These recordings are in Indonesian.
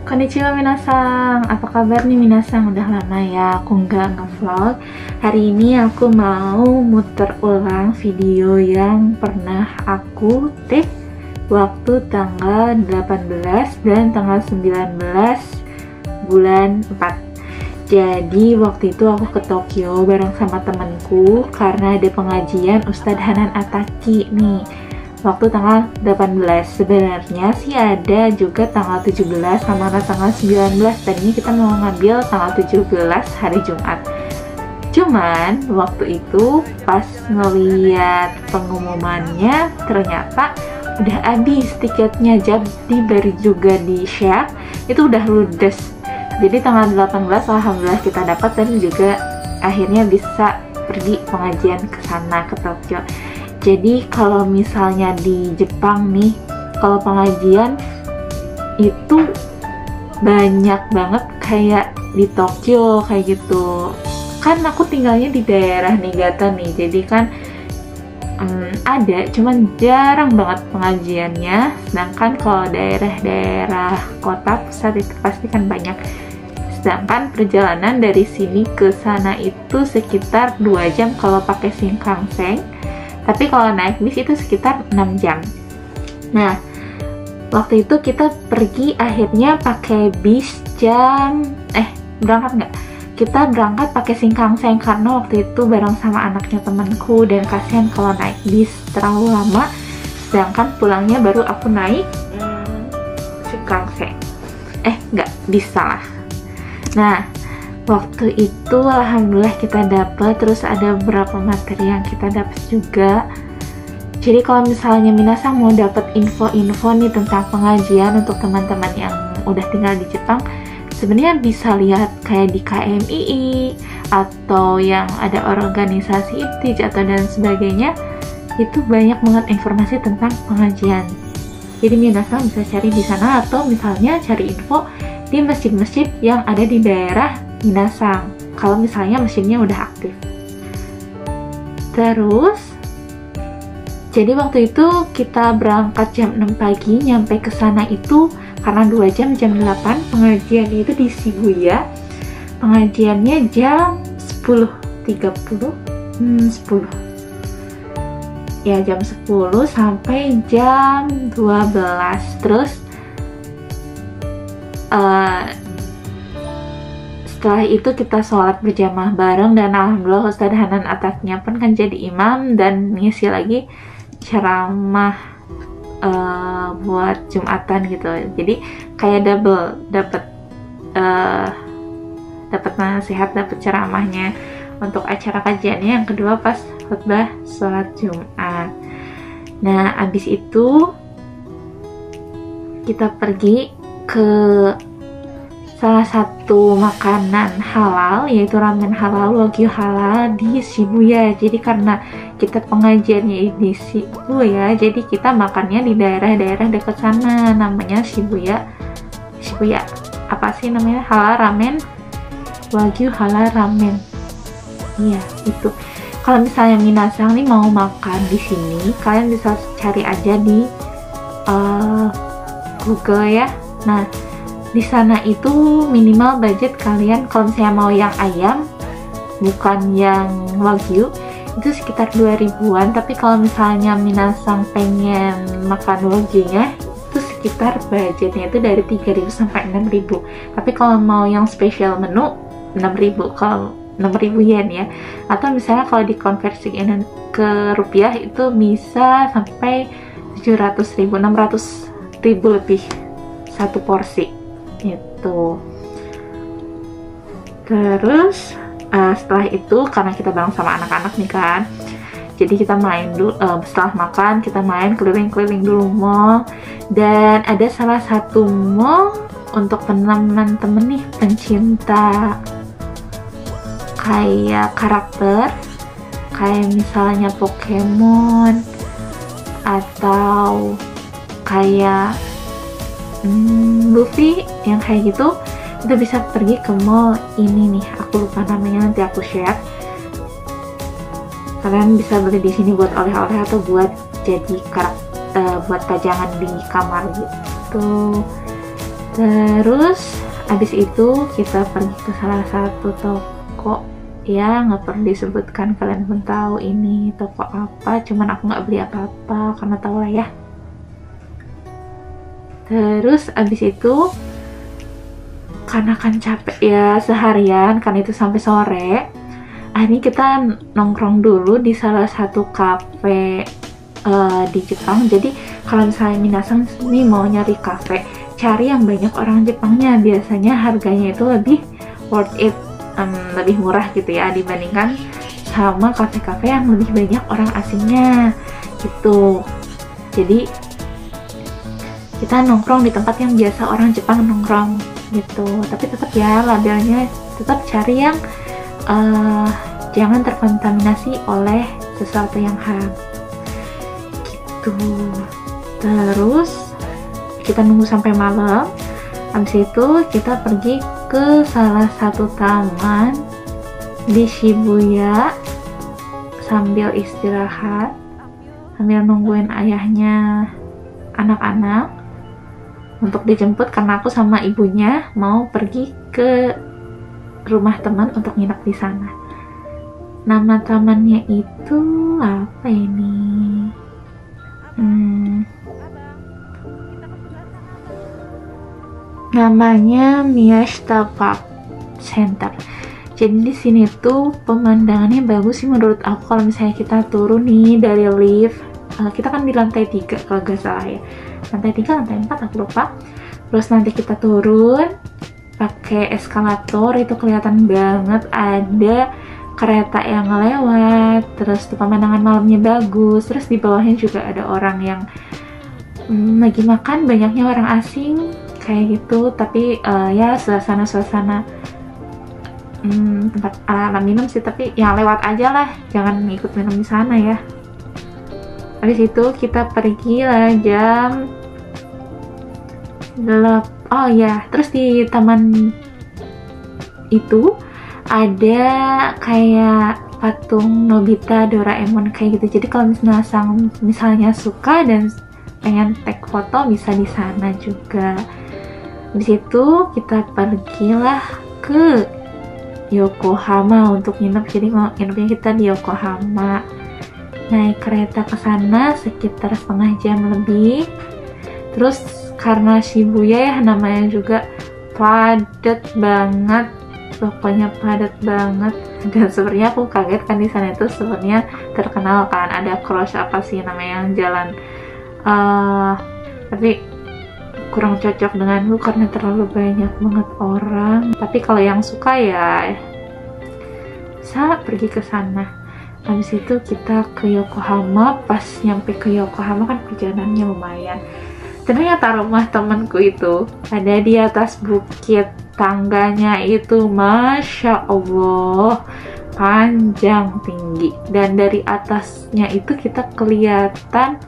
Konnichiwa minasang, apa kabar nih minasang? Udah lama ya aku nggak nge-vlog. Hari ini aku mau muter ulang video yang pernah aku take waktu tanggal 18 dan tanggal 19 bulan 4. Jadi waktu itu aku ke Tokyo bareng sama temanku karena ada pengajian Ustadz Hanan Ataki nih. Waktu tanggal 18, sebenarnya sih ada juga tanggal 17 sama tanggal 19. Tadinya kita mau ngambil tanggal 17 hari Jumat. Cuman waktu itu pas ngeliat pengumumannya ternyata udah habis tiketnya, jadi baru juga di share itu udah ludes. Jadi tanggal 18 alhamdulillah kita dapat dan juga akhirnya bisa pergi pengajian ke sana, ke Tokyo. Jadi kalau misalnya di Jepang nih, kalau pengajian itu banyak banget kayak di Tokyo kayak gitu. Kan aku tinggalnya di daerah Niigata nih, jadi kan ada, cuman jarang banget pengajiannya. Sedangkan kalau daerah-daerah kota pusat itu pasti kan banyak. Sedangkan perjalanan dari sini ke sana itu sekitar 2 jam kalau pakai Shinkansen. Tapi kalau naik bis itu sekitar 6 jam. Nah, waktu itu kita pergi akhirnya pakai bis berangkat nggak? Kita berangkat pakai Shinkansen karena waktu itu bareng sama anaknya temanku dan kasihan kalau naik bis terlalu lama. Sedangkan pulangnya baru aku naik Shinkansen. Nggak, bisa lah. Nah, waktu itu alhamdulillah kita dapat, terus ada beberapa materi yang kita dapat juga. Jadi kalau misalnya minasang mau dapat info-info nih tentang pengajian untuk teman-teman yang udah tinggal di Jepang, sebenarnya bisa lihat kayak di KMII atau yang ada organisasi IPTIJ atau dan sebagainya. Itu banyak banget informasi tentang pengajian. Jadi minasang bisa cari di sana atau misalnya cari info di masjid-masjid yang ada di daerah minasang, kalau misalnya mesinnya udah aktif. Terus jadi waktu itu kita berangkat jam 6 pagi, nyampe ke sana itu karena 2 jam 8 pengajian itu di Shibuya. Pengajiannya jam 10.30 10 ya, jam 10 sampai jam 12. Terus setelah itu kita sholat berjamaah bareng dan alhamdulillah Ustadz Hanan Ataknya pun kan jadi imam dan ngisi lagi ceramah buat Jumatan gitu. Jadi kayak double, dapat nasihat, dapat ceramahnya untuk acara kajiannya. Yang kedua pas khutbah sholat Jumat. Nah, abis itu kita pergi ke salah satu makanan halal, yaitu ramen halal, wagyu halal di Shibuya. Jadi karena kita pengajiannya di Shibuya, jadi kita makannya di daerah-daerah dekat sana, namanya Shibuya apa sih namanya, halal ramen, wagyu halal ramen. Iya, itu. Kalau misalnya minasang nih mau makan di sini, kalian bisa cari aja di Google ya. Nah, di sana itu minimal budget kalian kalau misalnya mau yang ayam bukan yang wagyu itu sekitar 2.000-an. Tapi kalau misalnya minasang pengen makan wagyunya itu sekitar budgetnya itu dari 3.000 sampai 6.000. Tapi kalau mau yang special menu 6.000, kalau 6.000 yen ya. Atau misalnya kalau dikonversiin ke rupiah itu bisa sampai 700.000, 600.000 lebih satu porsi itu. Terus setelah itu karena kita bareng sama anak-anak nih kan, jadi kita main dulu. Setelah makan kita main keliling-keliling dulu mall, dan ada salah satu mall untuk teman-teman nih pencinta kayak karakter, kayak misalnya Pokemon atau kayak Luffy yang kayak gitu, itu bisa pergi ke mall ini nih, aku lupa namanya, nanti aku share. Kalian bisa beli di sini buat oleh-oleh atau buat jadi buat pajangan di kamar gitu. Terus abis itu kita pergi ke salah satu toko, ya nggak perlu disebutkan, kalian pun tahu ini toko apa, cuman aku nggak beli apa-apa karena tahu lah ya. Terus abis itu karena kan capek ya seharian, karena itu sampai sore, akhirnya kita nongkrong dulu di salah satu cafe di Jepang. Jadi kalau misalnya minasan nih mau nyari cafe, cari yang banyak orang Jepangnya, biasanya harganya itu lebih worth it, lebih murah gitu ya dibandingkan sama kafe-kafe yang lebih banyak orang asingnya gitu. Jadi kita nongkrong di tempat yang biasa orang Jepang nongkrong gitu, tapi tetap ya labelnya tetap cari yang jangan terkontaminasi oleh sesuatu yang haram gitu. Terus kita nunggu sampai malam, habis itu kita pergi ke salah satu taman di Shibuya sambil istirahat, sambil nungguin ayahnya anak-anak untuk dijemput, karena aku sama ibunya mau pergi ke rumah teman untuk nginep di sana. Nama tamannya itu apa ini? Namanya Miyashita Park Center. Jadi di sini tuh pemandangannya bagus sih menurut aku. Kalau misalnya kita turun nih dari lift, kita kan di lantai 3 kalau gak salah ya, lantai 3, lantai 4 aku lupa. Terus nanti kita turun pakai eskalator, itu kelihatan banget ada kereta yang lewat, terus tuh pemandangan malamnya bagus. Terus di bawahnya juga ada orang yang lagi makan, banyaknya orang asing kayak gitu. Tapi ya suasana tempat ala minum sih, tapi yang lewat aja lah, jangan ikut minum di sana ya. Habis itu kita pergi lah jam 8. Oh ya, terus di taman itu ada kayak patung Nobita, Doraemon kayak gitu. Jadi kalau misalnya suka dan pengen take foto bisa di sana juga. Habis itu kita pergilah ke Yokohama untuk nginep. Jadi nginepnya kita di Yokohama. Naik kereta ke sana sekitar setengah jam lebih. Terus karena Shibuya ya namanya juga padat banget, pokoknya padat banget. Dan sebenarnya aku kaget kan di sana itu sebenarnya terkenal kan ada cross apa sih namanya yang jalan, tapi kurang cocok denganku karena terlalu banyak banget orang. Tapi kalau yang suka ya bisa pergi ke sana. Habis itu kita ke Yokohama. Pas nyampe ke Yokohama kan perjalanannya lumayan. Ternyata rumah temanku itu ada di atas bukit. Tangganya itu Masya Allah panjang tinggi. Dan dari atasnya itu kita kelihatan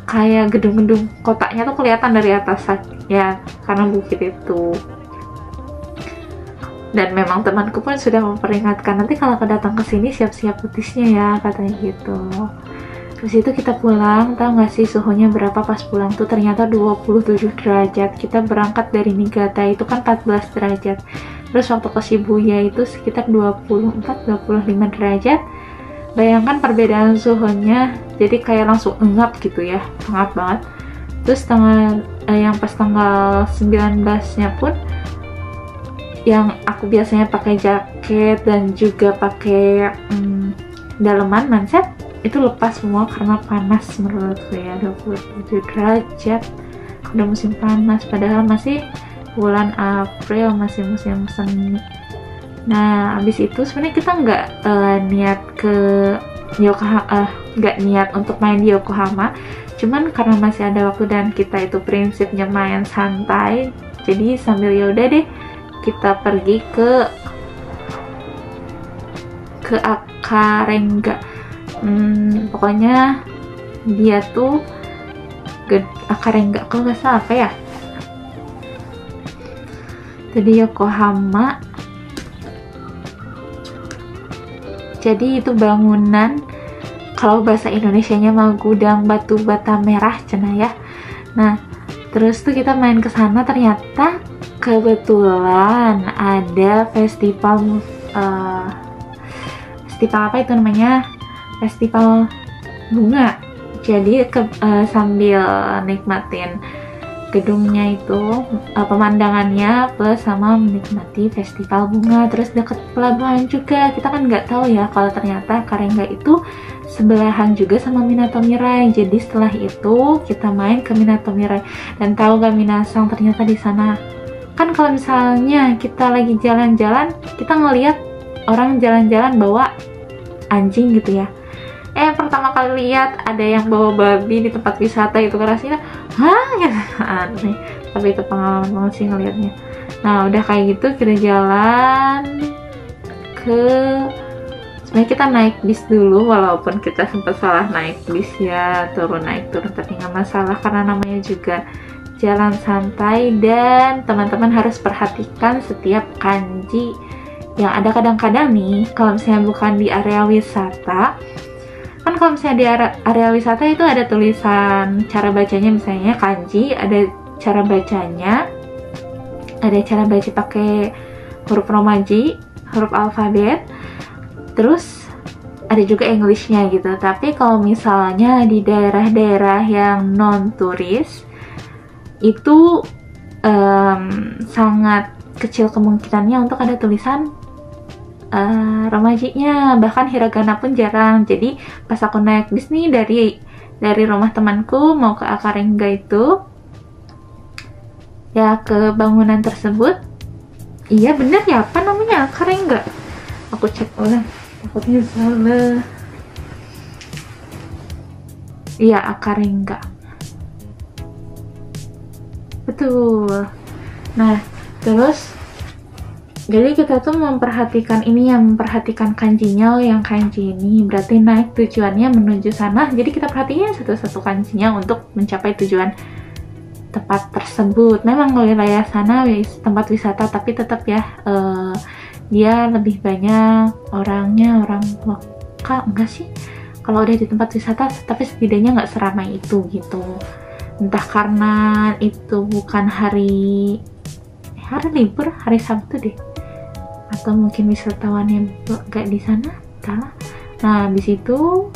kayak gedung-gedung kotaknya tuh kelihatan dari atas ya, karena bukit itu. Dan memang temanku pun sudah memperingatkan, nanti kalau datang ke sini siap-siap petisnya ya, katanya gitu. Terus itu kita pulang, tahu nggak sih suhunya berapa pas pulang tuh? Ternyata 27 derajat. Kita berangkat dari Niigata itu kan 14 derajat. Terus waktu ke Shibuya itu sekitar 24-25 derajat. Bayangkan perbedaan suhunya, jadi kayak langsung engap gitu ya, hangat banget. Terus yang pas tanggal 19-nya pun, yang aku biasanya pakai jaket dan juga pakai daleman manset, itu lepas semua karena panas menurutku ya. 27 derajat, udah musim panas, padahal masih bulan April, masih musim semi. Nah, habis itu sebenarnya kita nggak niat ke Yokohama, nggak niat untuk main di Yokohama, cuman karena masih ada waktu dan kita itu prinsipnya main santai, jadi sambil yaudah deh kita pergi ke Akarenga. Pokoknya dia tuh Akarenga, kalau nggak salah apa ya, jadi Yokohama. Jadi itu bangunan, kalau bahasa Indonesianya mah gudang batu bata merah cenah ya. Nah, Terus tuh kita main ke sana, ternyata kebetulan ada festival festival apa itu namanya, festival bunga. Jadi sambil nikmatin gedungnya itu, pemandangannya plus sama menikmati festival bunga. Terus deket pelabuhan juga, kita kan nggak tahu ya kalau ternyata Karengga itu sebelahan juga sama Minato Mirai. Jadi setelah itu kita main ke Minato Mirai. Dan tahu gak Minasang, ternyata di sana kan kalau misalnya kita lagi jalan-jalan, kita ngelihat orang jalan-jalan bawa anjing gitu ya. Pertama kali lihat ada yang bawa babi di tempat wisata itu, rasanya hah gitu, aneh. Tapi itu pengalaman banget sih ngelihatnya. Nah udah kayak gitu kita jalan ke, sebenarnya kita naik bis dulu, walaupun kita sempat salah naik bis ya, naik turun, tapi nggak masalah karena namanya juga jalan santai. Dan teman-teman harus perhatikan setiap kanji yang ada. Kadang-kadang nih kalau misalnya bukan di area wisata, kan kalau misalnya di area wisata itu ada tulisan cara bacanya, misalnya kanji, ada cara bacanya, ada cara baca pakai huruf romaji, huruf alfabet, terus ada juga Englishnya gitu. Tapi kalau misalnya di daerah-daerah yang non turis itu sangat kecil kemungkinannya untuk ada tulisan romajinya, bahkan hiragana pun jarang. Jadi pas aku naik bis nih dari rumah temanku mau ke Akarengga itu ya, ke bangunan tersebut, iya bener ya, apa namanya, Akarengga, aku cek ulang takutnya salah. Iya, Akarengga, betul. Nah terus jadi kita tuh memperhatikan ini, yang memperhatikan kanjinya. Yang kanji ini berarti naik tujuannya menuju sana, jadi kita perhatiin satu-satu kanjinya untuk mencapai tujuan tempat tersebut. Memang wilayah sana tempat wisata, tapi tetap ya dia lebih banyak orangnya orang lokal, enggak sih kalau udah di tempat wisata, tapi setidaknya nggak seramai itu gitu. Entah karena itu bukan hari libur, hari Sabtu deh, atau mungkin wisatawan yang gak di sana, entahlah. Nah habis itu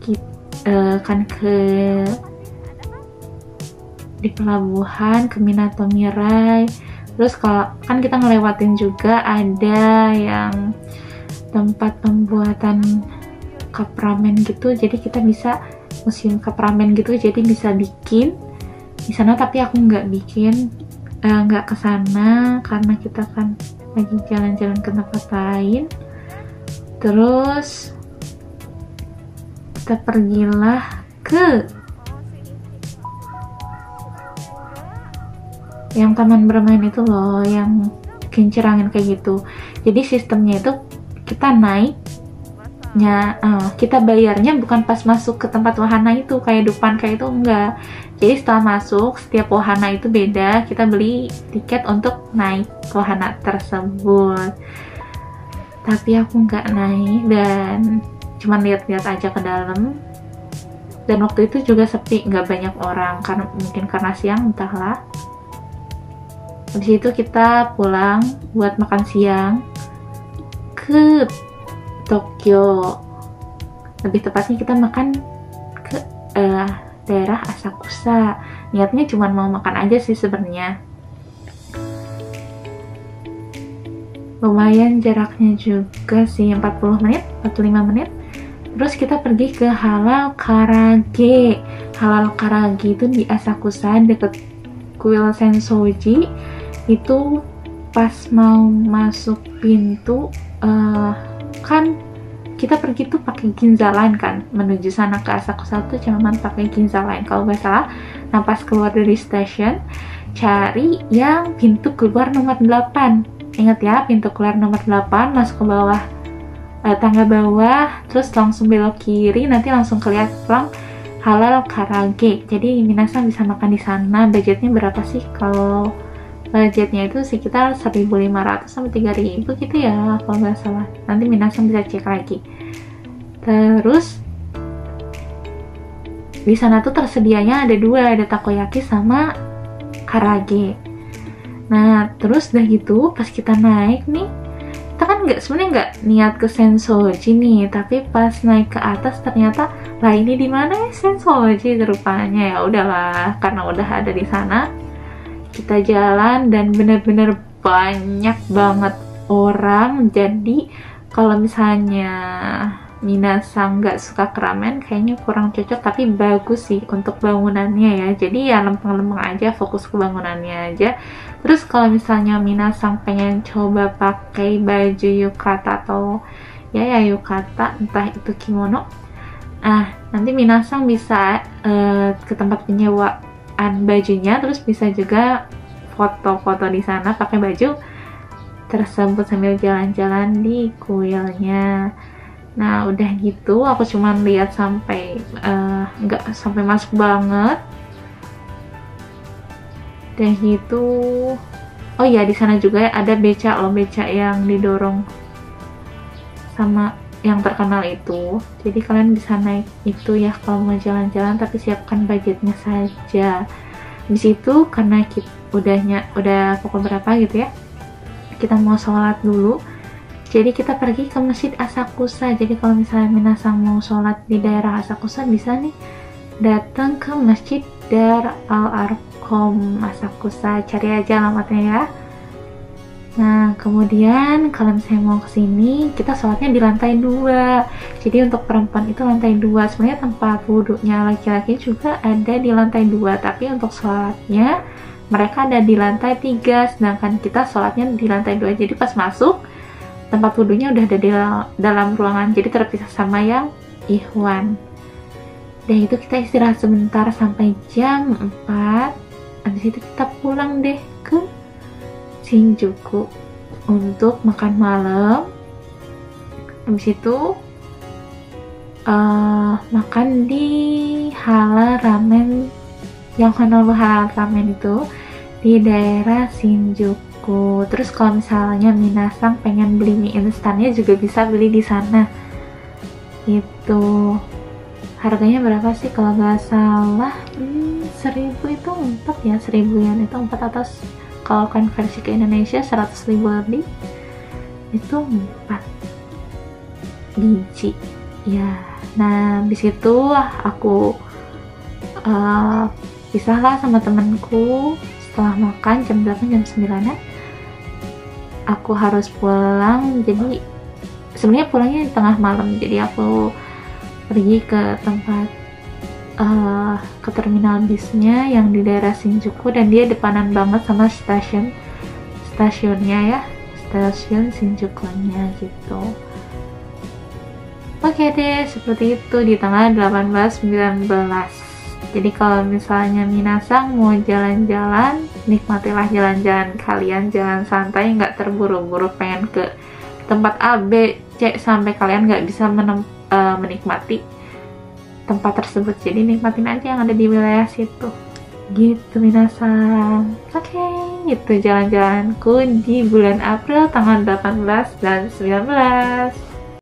kita kan di pelabuhan ke Minato Mirai. Terus kalau kan kita ngelewatin juga ada yang tempat pembuatan cup ramen gitu, jadi kita bisa museum cup ramen gitu, jadi bisa bikin di sana. Tapi aku nggak bikin, nggak kesana karena kita kan lagi jalan-jalan ke tempat lain. Terus kita pergilah ke yang taman bermain itu loh, yang kincir angin kayak gitu. Jadi sistemnya itu kita naiknya, kita bayarnya bukan pas masuk ke tempat wahana itu kayak depan kayak itu, enggak. Jadi setelah masuk, setiap wahana itu beda, kita beli tiket untuk naik ke wahana tersebut. Tapi aku nggak naik dan cuman lihat-lihat aja ke dalam. Dan waktu itu juga sepi, nggak banyak orang, karena mungkin karena siang, entahlah. Habis itu kita pulang buat makan siang ke Tokyo. Lebih tepatnya kita makan ke daerah Asakusa. Niatnya cuma mau makan aja sih sebenarnya. Lumayan jaraknya juga sih, 40 menit, 45 menit. Terus kita pergi ke Halal Karage. Halal Karage itu di Asakusa deket kuil Sensoji. Itu pas mau masuk pintu, kan kita pergi tuh pakai Ginza Line kan, menuju sana ke Asakusa tuh cuman pakai Ginza Line kalau nggak salah. Nah pas keluar dari stasiun, cari yang pintu keluar nomor 8. Ingat ya, pintu keluar nomor 8, masuk ke bawah, tangga bawah, terus langsung belok kiri, nanti langsung kelihatan Halal Karage. Jadi minasan bisa makan di sana. Budgetnya berapa sih? Kalau budgetnya itu sekitar 1.500 sampai 3.000 gitu ya kalau nggak salah. Nanti minasan bisa cek lagi. Terus di sana tuh tersedianya ada dua, ada takoyaki sama karage. Nah terus udah gitu pas kita naik nih, kita kan sebenarnya nggak niat ke Sensoji nih, tapi pas naik ke atas ternyata lah ini di mana ya Sensoji rupanya. Ya udahlah, karena udah ada di sana kita jalan dan bener-bener banyak banget orang. Jadi kalau misalnya minasang nggak suka ramen kayaknya kurang cocok, tapi bagus sih untuk bangunannya ya. Jadi ya lempeng-lempeng aja, fokus ke bangunannya aja. Terus kalau misalnya minasang pengen coba pakai baju yukata atau ya yukata, entah itu kimono, nanti minasang bisa ke tempat penyewaan bajunya, terus bisa juga foto-foto di sana pakai baju tersebut sambil jalan-jalan di kuilnya. Nah udah gitu aku cuman lihat sampai nggak sampai masuk banget. Udah gitu, oh iya di sana juga ada becak loh, becak yang didorong sama yang terkenal itu. Jadi kalian bisa naik itu ya kalau mau jalan-jalan, tapi siapkan budgetnya saja. Di situ karena kita udah pukul berapa gitu ya, kita mau sholat dulu. Jadi kita pergi ke Masjid Asakusa. Jadi kalau misalnya minasang mau sholat di daerah Asakusa, bisa nih datang ke Masjid Dar Al-Arqam Asakusa. Cari aja alamatnya ya. Nah kemudian kalau misalnya mau kesini, kita sholatnya di lantai 2. Jadi untuk perempuan itu lantai 2. Sebenarnya tempat wudhunya laki-laki juga ada di lantai 2, tapi untuk sholatnya mereka ada di lantai 3, sedangkan kita sholatnya di lantai 2. Jadi pas masuk, tempat wudhunya udah ada di dalam ruangan, jadi terpisah sama yang ikhwan. Dan itu kita istirahat sebentar sampai jam 4. Habis itu kita pulang deh ke Shinjuku untuk makan malam. Habis itu makan di Halal Ramen, yang Honolulu Halal Ramen itu di daerah Shinjuku. Terus kalau misalnya minasang pengen beli mie instannya juga bisa beli di sana. Itu harganya berapa sih kalau nggak salah? 1000 itu 4 ya, 1000 yen itu 4 atas. Kalau konversi ke Indonesia 100.000 lebih itu 4 biji ya. Nah di situ aku pisahlah sama temanku setelah makan jam 8 jam 9 aku harus pulang. Jadi sebenarnya pulangnya di tengah malam, jadi aku pergi ke tempat ke terminal bisnya yang di daerah Shinjuku, dan dia depanan banget sama stasiunnya ya, stasiun Shinjuku-nya gitu. Oke deh, seperti itu di tanggal 18-19. Jadi kalau misalnya minasang mau jalan-jalan, nikmatilah jalan-jalan kalian, jalan santai, nggak terburu-buru pengen ke tempat A, B, C sampai kalian nggak bisa menikmati tempat tersebut. Jadi nikmatin aja yang ada di wilayah situ gitu minasang. Oke, itu jalan-jalanku di bulan April tanggal 18 dan 19.